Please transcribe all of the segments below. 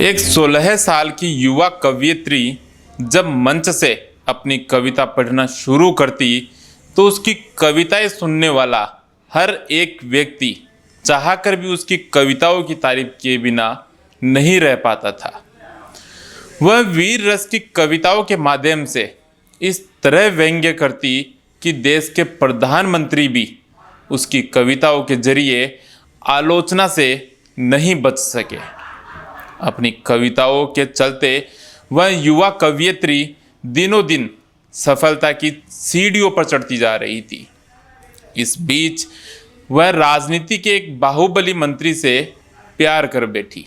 एक 16 साल की युवा कवयित्री जब मंच से अपनी कविता पढ़ना शुरू करती तो उसकी कविताएं सुनने वाला हर एक व्यक्ति चाहकर भी उसकी कविताओं की तारीफ किए बिना नहीं रह पाता था। वह वीर रस की कविताओं के माध्यम से इस तरह व्यंग्य करती कि देश के प्रधानमंत्री भी उसकी कविताओं के जरिए आलोचना से नहीं बच सके। अपनी कविताओं के चलते वह युवा कवयित्री दिनों दिन सफलता की सीढ़ियों पर चढ़ती जा रही थी। इस बीच वह राजनीति के एक बाहुबली मंत्री से प्यार कर बैठी,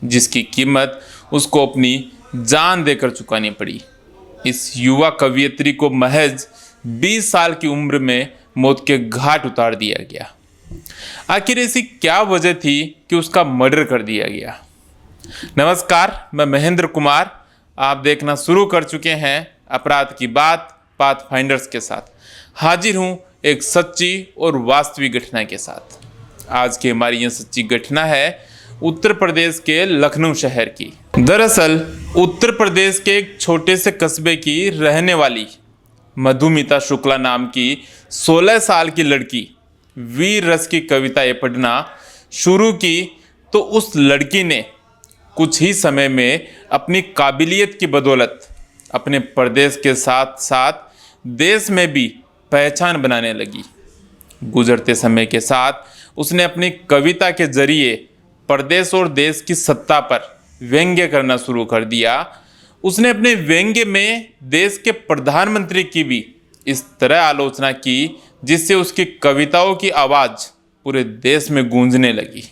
जिसकी कीमत उसको अपनी जान देकर चुकानी पड़ी। इस युवा कवयित्री को महज 20 साल की उम्र में मौत के घाट उतार दिया गया। आखिर ऐसी क्या वजह थी कि उसका मर्डर कर दिया गया? नमस्कार, मैं महेंद्र कुमार। आप देखना शुरू कर चुके हैं अपराध की बात पाथ फाइंडर्स के साथ। हाजिर हूं एक सच्ची और वास्तविक घटना के साथ। आज की हमारी यह सच्ची घटना है उत्तर प्रदेश के लखनऊ शहर की। दरअसल उत्तर प्रदेश के एक छोटे से कस्बे की रहने वाली मधुमिता शुक्ला नाम की 16 साल की लड़की वीर रस की कविताएं पढ़ना शुरू की तो उस लड़की ने कुछ ही समय में अपनी काबिलियत की बदौलत अपने प्रदेश के साथ साथ देश में भी पहचान बनाने लगी। गुजरते समय के साथ उसने अपनी कविता के जरिए प्रदेश और देश की सत्ता पर व्यंग्य करना शुरू कर दिया। उसने अपने व्यंग्य में देश के प्रधानमंत्री की भी इस तरह आलोचना की जिससे उसकी कविताओं की आवाज़ पूरे देश में गूंजने लगी।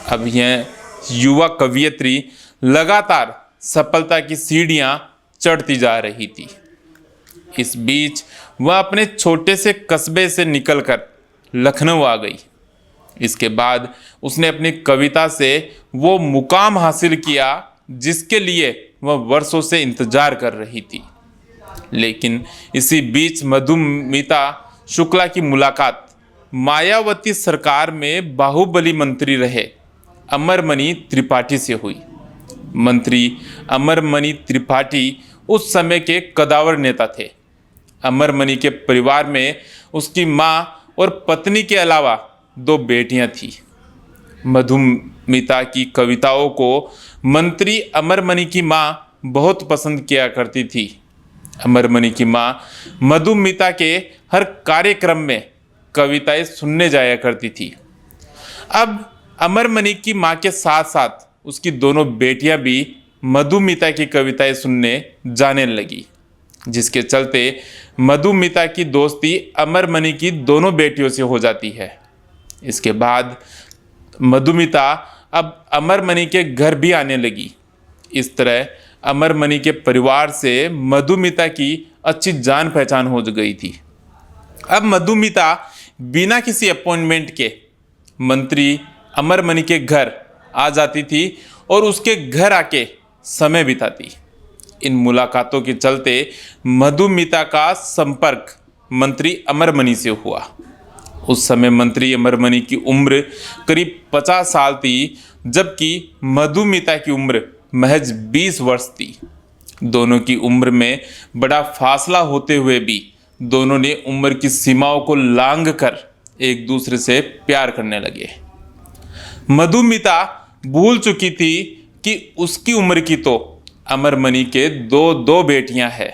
अब यह युवा कवयित्री लगातार सफलता की सीढ़ियां चढ़ती जा रही थी। इस बीच वह अपने छोटे से कस्बे से निकलकर लखनऊ आ गई। इसके बाद उसने अपनी कविता से वो मुकाम हासिल किया जिसके लिए वह वर्षों से इंतजार कर रही थी। लेकिन इसी बीच मधुमिता शुक्ला की मुलाकात मायावती सरकार में बाहुबली मंत्री रहे अमरमणि त्रिपाठी से हुई। मंत्री अमरमणि त्रिपाठी उस समय के कदावर नेता थे। अमरमणि के परिवार में उसकी मां और पत्नी के अलावा 2 बेटियां थीं। मधुमिता की कविताओं को मंत्री अमरमणि की मां बहुत पसंद किया करती थी। अमरमणि की मां मधुमिता के हर कार्यक्रम में कविताएं सुनने जाया करती थी। अब अमरमणि की मां के साथ साथ उसकी दोनों बेटियां भी मधुमिता की कविताएं सुनने जाने लगी, जिसके चलते मधुमिता की दोस्ती अमरमणि की दोनों बेटियों से हो जाती है। इसके बाद मधुमिता अब अमरमणि के घर भी आने लगी। इस तरह अमरमणि के परिवार से मधुमिता की अच्छी जान पहचान हो गई थी। अब मधुमिता बिना किसी अपॉइंटमेंट के मंत्री अमरमणि के घर आ जाती थी और उसके घर आके समय बिताती। इन मुलाकातों के चलते मधुमिता का संपर्क मंत्री अमरमणि से हुआ। उस समय मंत्री अमरमणि की उम्र करीब 50 साल थी, जबकि मधुमिता की उम्र महज 20 वर्ष थी। दोनों की उम्र में बड़ा फासला होते हुए भी दोनों ने उम्र की सीमाओं को लांघ कर एक दूसरे से प्यार करने लगे। मधुमिता भूल चुकी थी कि उसकी उम्र की तो अमरमणि के दो बेटियां हैं।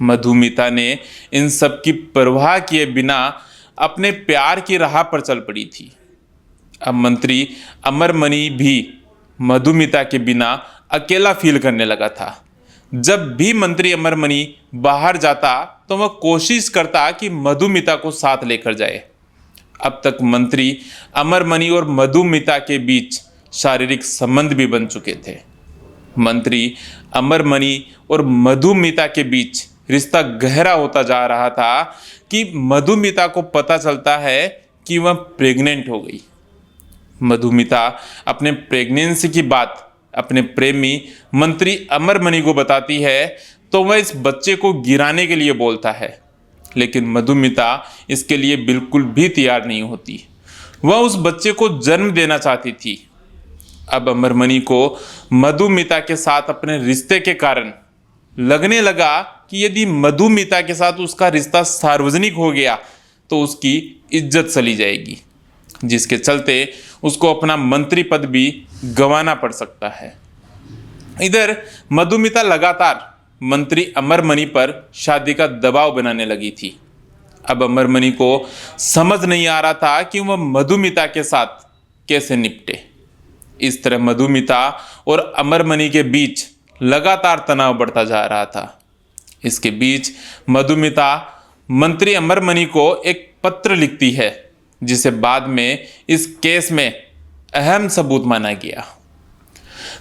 मधुमिता ने इन सब की परवाह किए बिना अपने प्यार की राह पर चल पड़ी थी। अब मंत्री अमरमणि भी मधुमिता के बिना अकेला फील करने लगा था। जब भी मंत्री अमरमणि बाहर जाता तो वह कोशिश करता कि मधुमिता को साथ लेकर जाए। अब तक मंत्री अमरमणि और मधुमिता के बीच शारीरिक संबंध भी बन चुके थे। मंत्री अमरमणि और मधुमिता के बीच रिश्ता गहरा होता जा रहा था कि मधुमिता को पता चलता है कि वह प्रेग्नेंट हो गई। मधुमिता अपने प्रेगनेंसी की बात अपने प्रेमी मंत्री अमरमणि को बताती है तो वह इस बच्चे को गिराने के लिए बोलता है, लेकिन मधुमिता इसके लिए बिल्कुल भी तैयार नहीं होती। वह उस बच्चे को जन्म देना चाहती थी। अब अमरमणि को मधुमिता के साथ अपने रिश्ते के कारण लगने लगा कि यदि मधुमिता के साथ उसका रिश्ता सार्वजनिक हो गया तो उसकी इज्जत चली जाएगी, जिसके चलते उसको अपना मंत्री पद भी गंवाना पड़ सकता है। इधर मधुमिता लगातार मंत्री अमरमणि पर शादी का दबाव बनाने लगी थी। अब अमरमणि को समझ नहीं आ रहा था कि वह मधुमिता के साथ कैसे निपटे। इस तरह मधुमिता और अमरमणि के बीच लगातार तनाव बढ़ता जा रहा था। इसके बीच मधुमिता मंत्री अमरमणि को एक पत्र लिखती है, जिसे बाद में इस केस में अहम सबूत माना गया।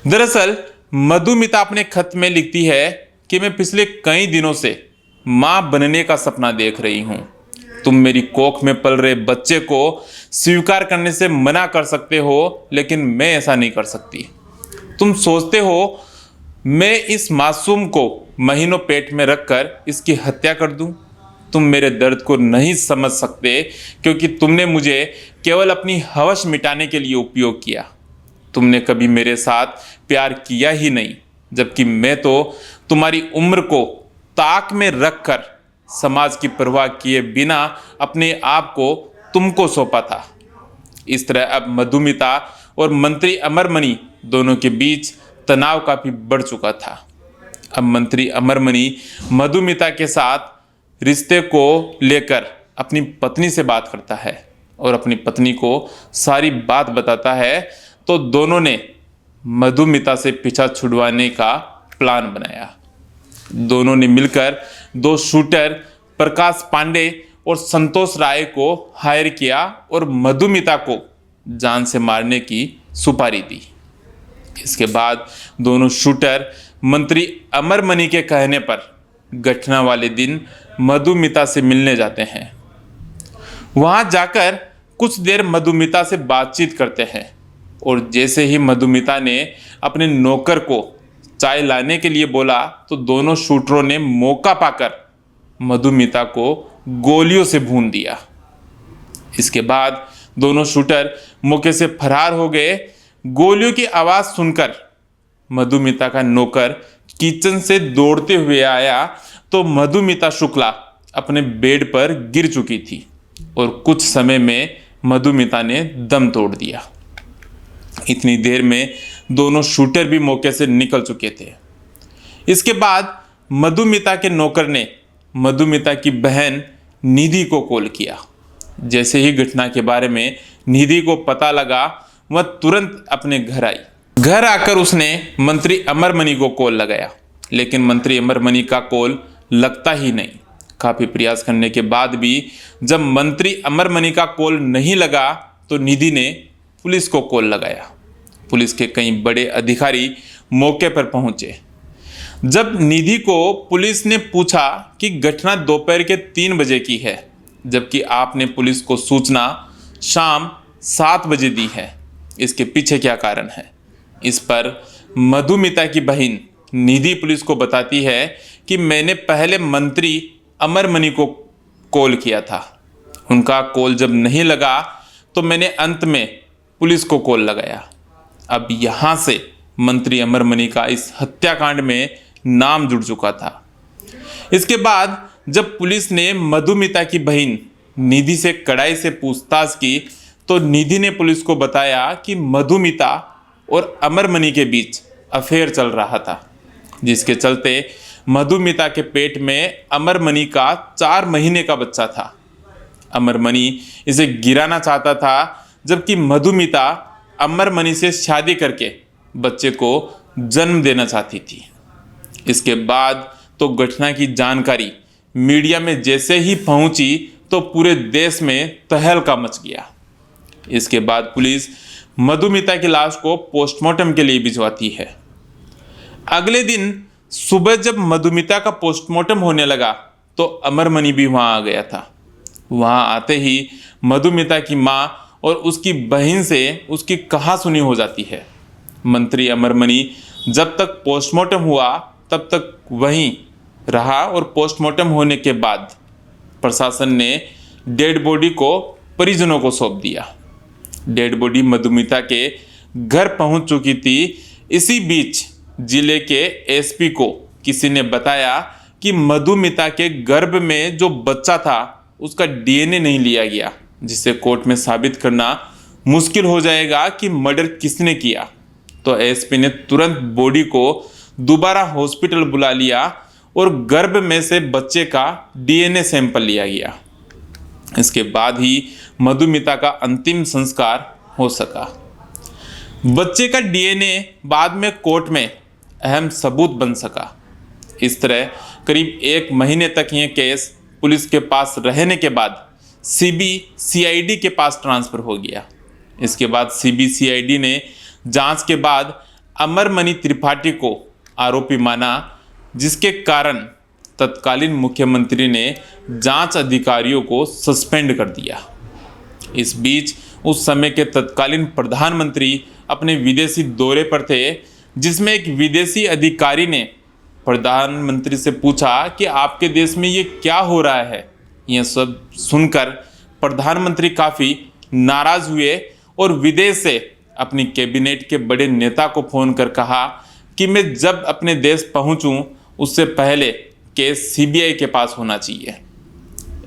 दरअसल मधुमिता अपने खत में लिखती है कि मैं पिछले कई दिनों से मां बनने का सपना देख रही हूं। तुम मेरी कोख में पल रहे बच्चे को स्वीकार करने से मना कर सकते हो, लेकिन मैं ऐसा नहीं कर सकती। तुम सोचते हो मैं इस मासूम को महीनों पेट में रखकर इसकी हत्या कर दूं? तुम मेरे दर्द को नहीं समझ सकते, क्योंकि तुमने मुझे केवल अपनी हवस मिटाने के लिए उपयोग किया। तुमने कभी मेरे साथ प्यार किया ही नहीं, जबकि मैं तो तुम्हारी उम्र को ताक में रखकर समाज की परवाह किए बिना अपने आप को तुमको सौंपा था। इस तरह अब मधुमिता और मंत्री अमरमणि दोनों के बीच तनाव काफी बढ़ चुका था। अब मंत्री अमरमणि मधुमिता के साथ रिश्ते को लेकर अपनी पत्नी से बात करता है और अपनी पत्नी को सारी बात बताता है, तो दोनों ने मधुमिता से पीछा छुड़वाने का प्लान बनाया। दोनों ने मिलकर दो शूटर प्रकाश पांडे और संतोष राय को हायर किया और मधुमिता को जान से मारने की सुपारी दी। इसके बाद दोनों शूटर मंत्री अमरमणि के कहने पर घटना वाले दिन मधुमिता से मिलने जाते हैं। वहां जाकर कुछ देर मधुमिता से बातचीत करते हैं और जैसे ही मधुमिता ने अपने नौकर को चाय लाने के लिए बोला, तो दोनों शूटरों ने मौका पाकर मधुमिता को गोलियों से भून दिया। इसके बाद दोनों शूटर मौके से फरार हो गए। गोलियों की आवाज सुनकर मधुमिता का नौकर किचन से दौड़ते हुए आया, तो मधुमिता शुक्ला अपने बेड पर गिर चुकी थी और कुछ समय में मधुमिता ने दम तोड़ दिया। इतनी देर में दोनों शूटर भी मौके से निकल चुके थे। इसके बाद मधुमिता के नौकर ने मधुमिता की बहन निधि को कॉल किया। जैसे ही घटना के बारे में निधि को पता लगा, वह तुरंत अपने घर आई। घर आकर उसने मंत्री अमरमणि को कॉल लगाया, लेकिन मंत्री अमरमणि का कॉल लगता ही नहीं। काफी प्रयास करने के बाद भी जब मंत्री अमरमणि का कॉल नहीं लगा, तो निधि ने पुलिस को कॉल लगाया। पुलिस के कई बड़े अधिकारी मौके पर पहुंचे। जब निधि को पुलिस ने पूछा कि घटना दोपहर के 3 बजे की है, जबकि आपने पुलिस को सूचना शाम 7 बजे दी है, इसके पीछे क्या कारण है? इस पर मधुमिता की बहन निधि पुलिस को बताती है कि मैंने पहले मंत्री अमरमणि को कॉल किया था। उनका कॉल जब नहीं लगा, तो मैंने अंत में पुलिस को कॉल लगाया। अब यहाँ से मंत्री अमरमणि का इस हत्याकांड में नाम जुड़ चुका था। इसके बाद जब पुलिस ने मधुमिता की बहन निधि से कड़ाई से पूछताछ की, तो निधि ने पुलिस को बताया कि मधुमिता और अमरमणि के बीच अफेयर चल रहा था, जिसके चलते मधुमिता के पेट में अमरमणि का 4 महीने का बच्चा था। अमरमणि इसे गिराना चाहता था, जबकि मधुमिता अमरमणि से शादी करके बच्चे को जन्म देना चाहती थी। इसके बाद तो घटना की जानकारी मीडिया में जैसे ही पहुंची, तो पूरे देश में तहलका मच गया। इसके बाद पुलिस मधुमिता की लाश को पोस्टमार्टम के लिए भिजवाती है। अगले दिन सुबह जब मधुमिता का पोस्टमार्टम होने लगा, तो अमरमणि भी वहां आ गया था। वहां आते ही मधुमिता की मां और उसकी बहन से उसकी कहासुनी हो जाती है। मंत्री अमरमणि जब तक पोस्टमार्टम हुआ तब तक वहीं रहा और पोस्टमार्टम होने के बाद प्रशासन ने डेड बॉडी को परिजनों को सौंप दिया। डेड बॉडी मधुमिता के घर पहुंच चुकी थी। इसी बीच जिले के एसपी को किसी ने बताया कि मधुमिता के गर्भ में जो बच्चा था उसका डीएनए नहीं लिया गया, जिसे कोर्ट में साबित करना मुश्किल हो जाएगा कि मर्डर किसने किया। तो एसपी ने तुरंत बॉडी को दोबारा हॉस्पिटल बुला लिया और गर्भ में से बच्चे का डीएनए सैंपल लिया गया। इसके बाद ही मधुमिता का अंतिम संस्कार हो सका। बच्चे का डीएनए बाद में कोर्ट में अहम सबूत बन सका। इस तरह करीब 1 महीने तक यह केस पुलिस के पास रहने के बाद सीबीसीआईडी के पास ट्रांसफर हो गया। इसके बाद सीबीसीआईडी ने जांच के बाद अमरमणि त्रिपाठी को आरोपी माना, जिसके कारण तत्कालीन मुख्यमंत्री ने जांच अधिकारियों को सस्पेंड कर दिया। इस बीच उस समय के तत्कालीन प्रधानमंत्री अपने विदेशी दौरे पर थे, जिसमें एक विदेशी अधिकारी ने प्रधानमंत्री से पूछा कि आपके देश में ये क्या हो रहा है। यह सब सुनकर प्रधानमंत्री काफ़ी नाराज हुए और विदेश से अपनी कैबिनेट के बड़े नेता को फ़ोन कर कहा कि मैं जब अपने देश पहुंचूं उससे पहले केस सीबीआई के पास होना चाहिए।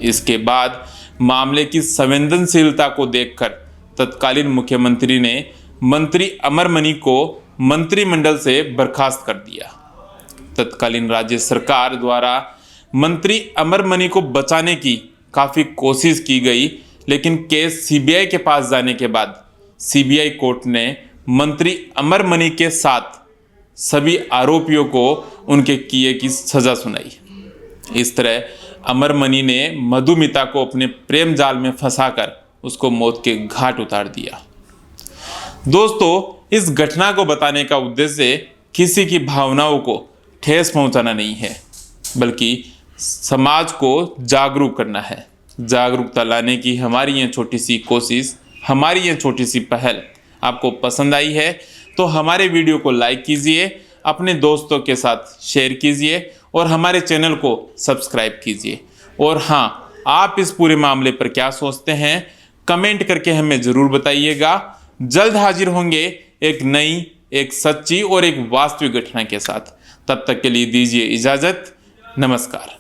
इसके बाद मामले की संवेदनशीलता को देखकर तत्कालीन मुख्यमंत्री ने मंत्री अमरमणि को मंत्रिमंडल से बर्खास्त कर दिया। तत्कालीन राज्य सरकार द्वारा मंत्री अमरमणि को बचाने की काफ़ी कोशिश की गई, लेकिन केस सीबीआई के पास जाने के बाद सीबीआई कोर्ट ने मंत्री अमरमणि के साथ सभी आरोपियों को उनके किए की सज़ा सुनाई। इस तरह अमरमणि ने मधुमिता को अपने प्रेम जाल में फंसाकर उसको मौत के घाट उतार दिया। दोस्तों, इस घटना को बताने का उद्देश्य किसी की भावनाओं को ठेस पहुंचाना नहीं है, बल्कि समाज को जागरूक करना है। जागरूकता लाने की हमारी यह छोटी सी कोशिश, हमारी यह छोटी सी पहल आपको पसंद आई है तो हमारे वीडियो को लाइक कीजिए, अपने दोस्तों के साथ शेयर कीजिए और हमारे चैनल को सब्सक्राइब कीजिए। और हाँ, आप इस पूरे मामले पर क्या सोचते हैं कमेंट करके हमें ज़रूर बताइएगा। जल्द हाजिर होंगे एक नई, एक सच्ची और एक वास्तविक घटना के साथ। तब तक के लिए दीजिए इजाज़त। नमस्कार।